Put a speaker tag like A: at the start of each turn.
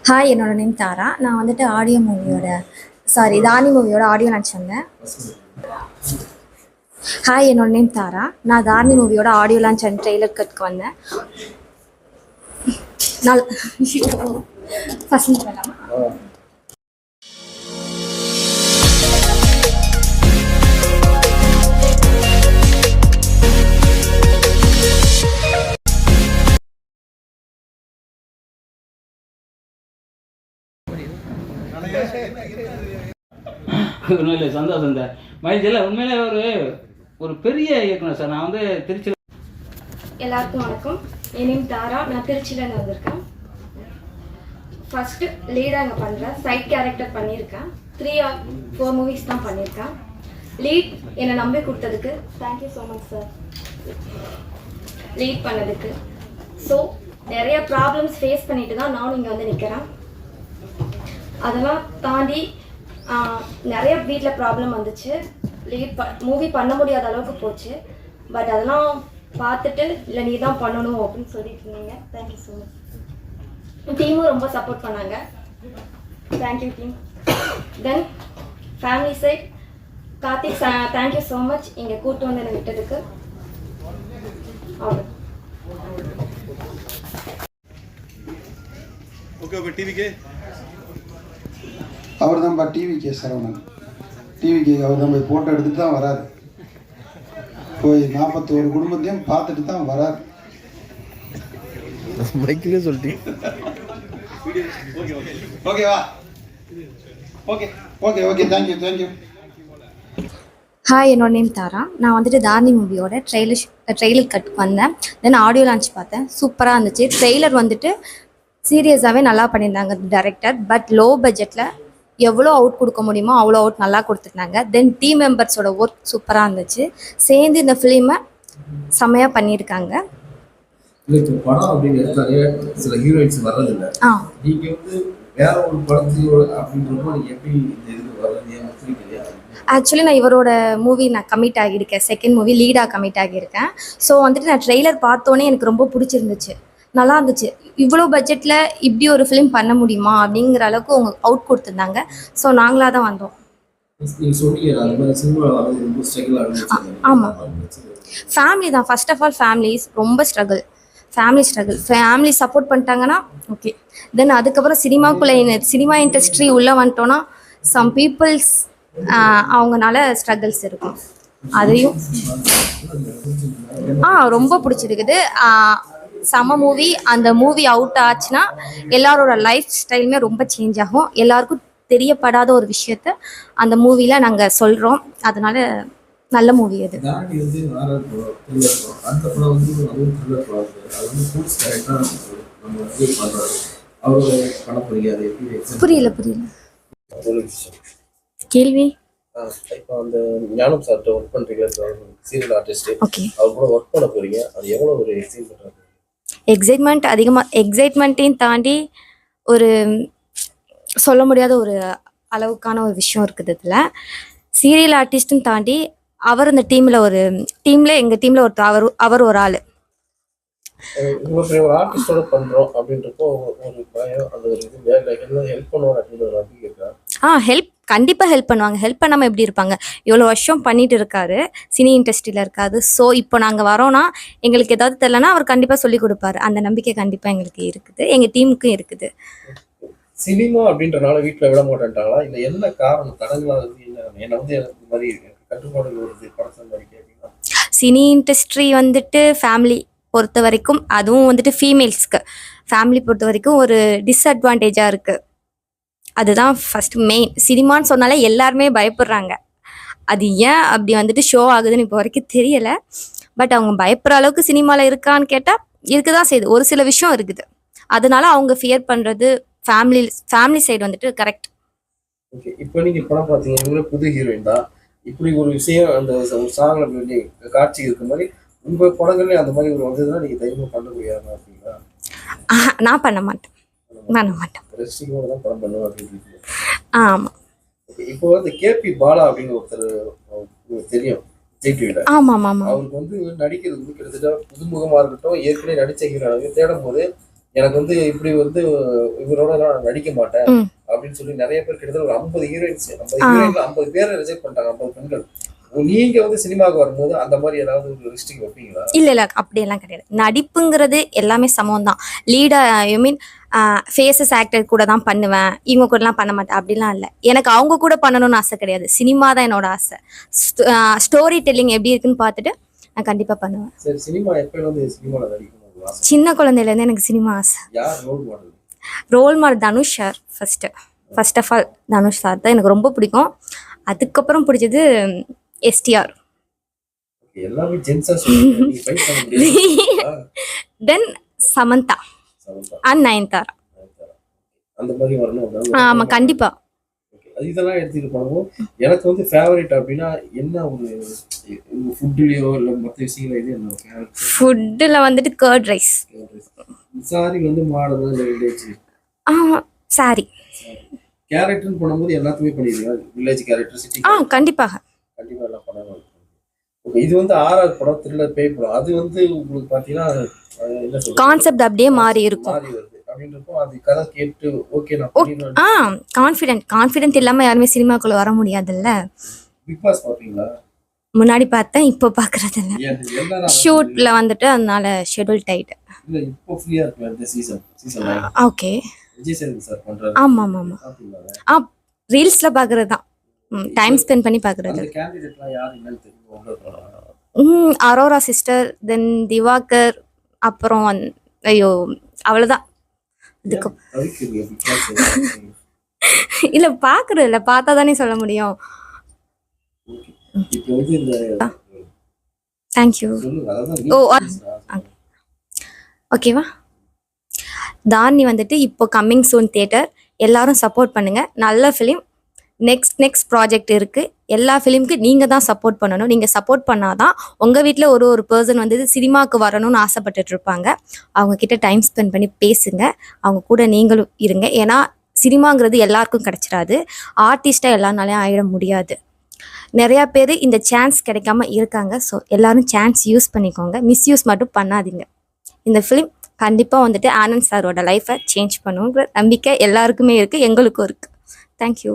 A: Hi, என்னோட name தாரா. நான் வந்துட்டு ஆடியோ மூவியோட தானி மூவியோட ஆடியோ லான்ச் வந்தேன். ஹாய், என்னோட நேம் தாரா. நான் தாரணி மூவியோட ஆடியோ லான்ச் அண்ட் ட்ரெய்லர் கட்க்கு வந்தேன். நான் ஃபர்ஸ்ட் பண்ணலாமா?
B: உண்மையிலே சந்தோஷம் சார். மகிழ்ச்சியில் உண்மையிலே ஒரு பெரிய இயக்குனர் சார். நான் வந்து திருச்சியில்.
A: எல்லாருக்கும் வணக்கம். என் நேம் தாரா. நான் திருச்சியில் வந்திருக்கேன். ஃபர்ஸ்ட் லீடாக அங்கே பண்ணுறேன். சைட் கேரக்டர் பண்ணியிருக்கேன். 3 or 4 மூவிஸ் தான் பண்ணியிருக்கேன். லீட் என்னை நம்பி கொடுத்ததுக்கு thank you so much sir. Lead பண்ணதுக்கு. ஸோ நிறைய ப்ராப்ளம்ஸ் ஃபேஸ் பண்ணிட்டு தான் நானும் இங்கே வந்து நிற்கிறேன். அதெல்லாம் தாண்டி நிறைய வீட்டில் ப்ராப்ளம் வந்துச்சு. மூவி பண்ண முடியாத அளவுக்கு போச்சு. பட் அதெல்லாம் பார்த்துட்டு இல்லை நீ தான் பண்ணணும் அப்படின்னு சொல்லிட்டு இருந்தீங்க. Thank you so much. டீமும் ரொம்ப சப்போர்ட் பண்ணாங்க. Thank you team. Then family side Karthik thank you so much இங்கே கூப்பிட்டு வந்து என்னை விட்டதுக்கு. அவ்வளோ.
C: அவர் தான்ப்பா டிவிகே சரவணன். டிவிகே அவர் தான் போய் ஃபோட்டோ எடுத்துட்டு தான் வராரு. போய் 41 குடும்பத்தையும் பார்த்துட்டு தான் வராரு.
D: மைக்கிலே சொல்லிட்டீங்க.
C: ஓகேவா? Okay okay okay thank you thank you.
A: Hi, என்னோட நேம் தாரா. நான் வந்துட்டு தாரணி மூவியோட ட்ரெய்லர் கட்டுக்கு வந்தேன். தென் ஆடியோ லான்ச் பார்த்தேன். சூப்பராக இருந்துச்சு. ட்ரெய்லர் வந்துட்டு சீரியஸாகவே நல்லா பண்ணியிருந்தாங்க டைரக்டர். பட் லோ பட்ஜெட்டில் எவ்வளோ அவுட் கொடுக்க முடியுமோ அவ்வளோ அவுட் நல்லா கொடுத்துருந்தாங்க. தென் டீம் மெம்பர்ஸோட ஒர்க் சூப்பராக இருந்துச்சு. சேர்ந்து இந்த ஃபிலிமை செம்மையாக பண்ணியிருக்காங்க.
D: படம் அப்படின்னு சில ஹீரோயின்ஸ் வர்றதில்லை. நீங்க வந்து வேற ஒரு படத்தையோட அப்படின்றப்போ நீங்க எப்படி இந்த இதுக்கு வர்றது?
A: ஆக்சுவலி நான் இவரோட மூவி கமிட் ஆகியிருக்கேன். செகண்ட் மூவி லீடாக கமிட் ஆகியிருக்கேன். ஸோ வந்துட்டு நான் ட்ரெய்லர் பார்த்தோன்னே எனக்கு ரொம்ப பிடிச்சிருந்துச்சு. நல்லா இருந்துச்சு. இவ்வளோ பட்ஜெட்டில் இப்படி ஒரு ஃபிலிம் பண்ண முடியுமா அப்படிங்கிற அளவுக்கு அவங்க அவுட் கொடுத்துருந்தாங்க. ஸோ நாங்களாக தான் வந்தோம். ஆமாம், ஃபேமிலி தான். ஃபர்ஸ்ட் ஆஃப் ஆல் ஃபேமிலிஸ் ரொம்ப ஸ்ட்ரகிள். ஃபேமிலி சப்போர்ட் பண்ணிட்டாங்கன்னா ஓகே. தென் அதுக்கப்புறம் சினிமா இண்டஸ்ட்ரி உள்ளே வந்துட்டோன்னா சம் பீப்புள்ஸ் அவங்கனால ஸ்ட்ரகிள்ஸ் இருக்கும். அதையும் ரொம்ப பிடிச்சிருக்குது. செம மூவி. அந்த மூவி அவுட் ஆச்சுன்னா எல்லாரோட லைஃப் ஸ்டைலுமே ரொம்ப சேஞ்ச் ஆகும். எல்லாருக்கும் தெரியப்படாத ஒரு விஷயத்த அந்த மூவியில் நாங்கள் சொல்கிறோம். அதனால நல்ல மூவி அது. புரியல கேள்வி.
D: இப்போ அந்த ஞானம் சார்ட்ட ஒர்க் பண்றீங்க, சீரியல் ஆர்டிஸ்ட். ஓகே, அவர் கூட ஒர்க் பண்ண போறீங்க. அது எவ்வளவு ஒரு
A: எக்ஸைட்மெண்ட் எக்ஸைட்மெண்ட்டையும் தாண்டி ஒரு சொல்ல முடியாத ஒரு அளவுக்கான ஒரு விஷயம் இருக்குது இதில். சீரியல் ஆர்டிஸ்ட்டும் தாண்டி அவர் இந்த டீமில் எங்கள் டீமில் அவர் ஒரு ஆள்.
D: ஒரு ஆர்டிஸ்டோட பண்றோம் அப்படின்றப்போ ஒரு பயம், அந்த ஒரு இது ஹெல்ப் பண்ணுவாங்க அப்படின்ற ஒரு நம்பிக்கை இருக்கா?
A: ஹெல்ப் கண்டிப்பாக ஹெல்ப் பண்ணுவாங்க. ஹெல்ப் பண்ணாமல் எப்படி இருப்பாங்க? இவ்வளோ வருஷம் பண்ணிட்டு இருக்காரு, சினி இண்டஸ்ட்ரியில் இருக்காது. ஸோ இப்போ நாங்கள் வரோன்னா எங்களுக்கு ஏதாவது தெரியலனா அவர் கண்டிப்பாக சொல்லி கொடுப்பாரு. அந்த நம்பிக்கை கண்டிப்பாக எங்களுக்கு இருக்குது, எங்கள் டீமுக்கும் இருக்குது.
D: சினிமா அப்படின்றனால வீட்டில் விட மாட்டேன்ட்டாங்களா? இல்லை என்ன காரணம்? தடங்களாக என்ன வந்து இந்த மாதிரி கட்டுப்பாடுகள் வருது படத்தை மாதிரி கேட்குறீங்களா?
A: சினி இண்டஸ்ட்ரி வந்துட்டு ஃபேமிலி பொறுத்த வரைக்கும், அதுவும் வந்துட்டு ஃபீமேல்ஸ்க்கு ஃபேமிலி பொறுத்த வரைக்கும் ஒரு டிஸ்அட்வான்டேஜாக இருக்குது. அதுதான் ஃபர்ஸ்ட் மெயின். சினிமான்னு சொன்னாலே எல்லாருமே பயப்படுறாங்க. அது ஏன் அப்படி வந்துட்டு ஷோ ஆகுதுன்னு இப்போ வரைக்கும் தெரியலை. பட் அவங்க பயப்படுற அளவுக்கு சினிமாவில் இருக்கான்னு கேட்டால் இருக்குதான் செய்யுது. ஒரு சில விஷயம் இருக்குது, அதனால அவங்க ஃபியர் பண்ணுறது ஃபேமிலி சைடு வந்துட்டு கரெக்ட்.
D: ஓகே, இப்போ நீங்கள் படம் பார்த்தீங்கன்னா புது ஹீரோயின் தான். இப்படி ஒரு விஷயம் அந்த ஒரு சாங்ல காட்சி இருக்க மாதிரி உங்கள் படங்கள்லேயே அந்த மாதிரி ஒரு வந்ததுன்னா நீங்கள் தைரியமாக பண்ண முடியாதுன்னா அப்படிங்களா?
A: நான் பண்ண மாட்டேன்.
D: தான் படம் பண்ணுவேன் அப்படின்னு.
A: ஆமாம்.
D: இப்போ வந்து கேபி பாலா அப்படின்னு ஒருத்தர் தெரியும். விஜய் டிவில
A: ஆமாம் ஆமாம்.
D: அவருக்கு வந்து நடிக்கிறது வந்து கிட்டத்தட்ட புதுமுகமா இருக்கட்டும், ஏற்கனவே நடிச்ச ஹீரோ தேடும் போது எனக்கு வந்து இப்படி வந்து இவரோட நான் நடிக்க மாட்டேன் அப்படின்னு சொல்லி நிறைய பேர் கிட்டத்தட்ட ஒரு 50 ஹீரோயின்ஸ் 50 பேரை ரிஜெக்ட் பண்ணிட்டாங்க, 50 பெண்கள். நீங்க வந்து சினிமாவுக்கு வரும்போது அந்த மாதிரி ஏதாவது ஒரு லிஸ்டிங் வைப்பீங்களா?
A: இல்லை அப்படியெல்லாம் கிடையாது. நடிப்புங்கிறது எல்லாமே சமம் தான். Leader I mean faces actor கூட தான் பண்ணுவேன், இவங்க கூடலாம் பண்ண மாட்டேன் அப்படிலாம் இல்லை. எனக்கு அவங்க கூட பண்ணணும்னு ஆசை கிடையாது. சினிமா தான் என்னோட ஆசை. ஸ்டோரி டெல்லிங் எப்படி இருக்குன்னு பார்த்துட்டு நான் கண்டிப்பாக பண்ணுவேன்.
D: சரி, சினிமா எப்போ வந்து சினிமாவில் நடிக்கணும் ஆசை?
A: சின்ன குழந்தையிலேருந்து எனக்கு சினிமா ஆசை.
D: யார் role model?
A: Role model Dhanush sir. First of all Dhanush sir தான் எனக்கு ரொம்ப பிடிக்கும். அதுக்கப்புறம் பிடிச்சது எஸ்டிஆர்.
D: எல்லாமே ஜென்ஸா சொல்லுங்க, நீ ஃபைட் பண்ண முடியாது.
A: தென் சமந்தா அண்ட் நயன்தாரா.
D: அந்த மாதிரி வரணும்.
A: ஆமா கண்டிப்பா.
D: இதெல்லாம் எடுத்துட்டு போனோம். எனக்கு வந்து ஃபேவரட் அப்படின்னா என்ன ஒரு ஃபுட்லயோ இல்ல மற்ற விஷயங்களோ இது என்ன ஃபேவரட்?
A: ஃபுட்ல வந்துட்டு கர்ட் ரைஸ்.
D: சாரி வந்து மாடல் இல்ல வில்லேஜ்?
A: சாரி.
D: கேரக்டர்னு பண்ணும்போது எல்லாத்தையுமே பண்ணிடுவீங்க, வில்லேஜ் கேரக்டர், சிட்டி
A: கண்டிப்பாக
D: கண்டிப்பா எல்லாம் பண்ணணும். ஓகே, இது வந்து 6வது படம், த்ரில்லர் பேய் படம். அது வந்து உங்களுக்கு பாத்தீங்கன்னா என்ன சொல்றது,
A: கான்செப்ட் அப்படியே மாறி இருக்கும்.
D: மாறி வருது அப்படின்றப்போ அது கதை கேட்டு ஓகே நான் பண்ணிடுவேன்.
A: கான்ஃபிடென்ட் இல்லாம யாருமே சினிமாக்குள்ள வர முடியாதுல்ல.
D: பிக் பாஸ் பாப்பீங்களா?
A: முன்னாடி பார்த்தேன், இப்போ பாக்குறது இல்ல. ஷூட்ல வந்துட்டு அதனால ஷெட்யூல் டைட்.
D: இல்ல இப்போ ஃப்ரீயா இருக்கு இந்த season 9.
A: Okay.
D: Vijay Sethupathi sir பண்றாரு.
A: ஆமா ரீல்ஸ்ல பாக்குறது தான், டைம் ஸ்பெண்ட் பண்ணி பாக்குறது.
D: அந்த கேண்டிடேட்லாம் யார் என்னன்னு தெரியும்?
A: அரோரா சிஸ்டர், தென் திவாகர், அப்புறம் ஐயோ அவ்வளவுதான். இதுக்கு இல்ல பாக்குறது இல்ல, பார்த்தா தானே சொல்ல முடியும்.
D: இப்போ வந்து இந்த
A: தேங்க்யூ. ஓகேவா. தாரணி வந்துட்டு இப்போ கம்மிங் சூன் தியேட்டர். எல்லாரும் சப்போர்ட் பண்ணுங்க. நல்ல ஃபிலிம். நெக்ஸ்ட் ப்ராஜெக்ட் இருக்குது. எல்லா ஃபிலிமுக்கு நீங்கள் தான் சப்போர்ட் பண்ணணும். நீங்கள் சப்போர்ட் பண்ணாதான் உங்கள் வீட்டில் ஒரு பர்சன் வந்து சினிமாவுக்கு வரணும்னு ஆசைப்பட்டுட்டு இருப்பாங்க. அவங்கக்கிட்ட டைம் ஸ்பெண்ட் பண்ணி பேசுங்க. அவங்க கூட நீங்களும் இருங்க. ஏன்னா சினிமாங்கிறது எல்லாருக்கும் கிடச்சிடாது. ஆர்டிஸ்ட்டாக எல்லாருனாலையும் ஆகிட முடியாது. நிறையா பேர் இந்த சான்ஸ் கிடைக்காம இருக்காங்க. ஸோ எல்லோரும் சான்ஸ் யூஸ் பண்ணிக்கோங்க, மிஸ்யூஸ் மட்டும் பண்ணாதீங்க. இந்த ஃபிலிம் கண்டிப்பாக வந்துட்டு ஆனந்த் சாரோட லைஃப்பை சேஞ்ச் பண்ணுங்கிற நம்பிக்கை எல்லாருக்குமே இருக்குது, எங்களுக்கும் இருக்குது. தேங்க்யூ.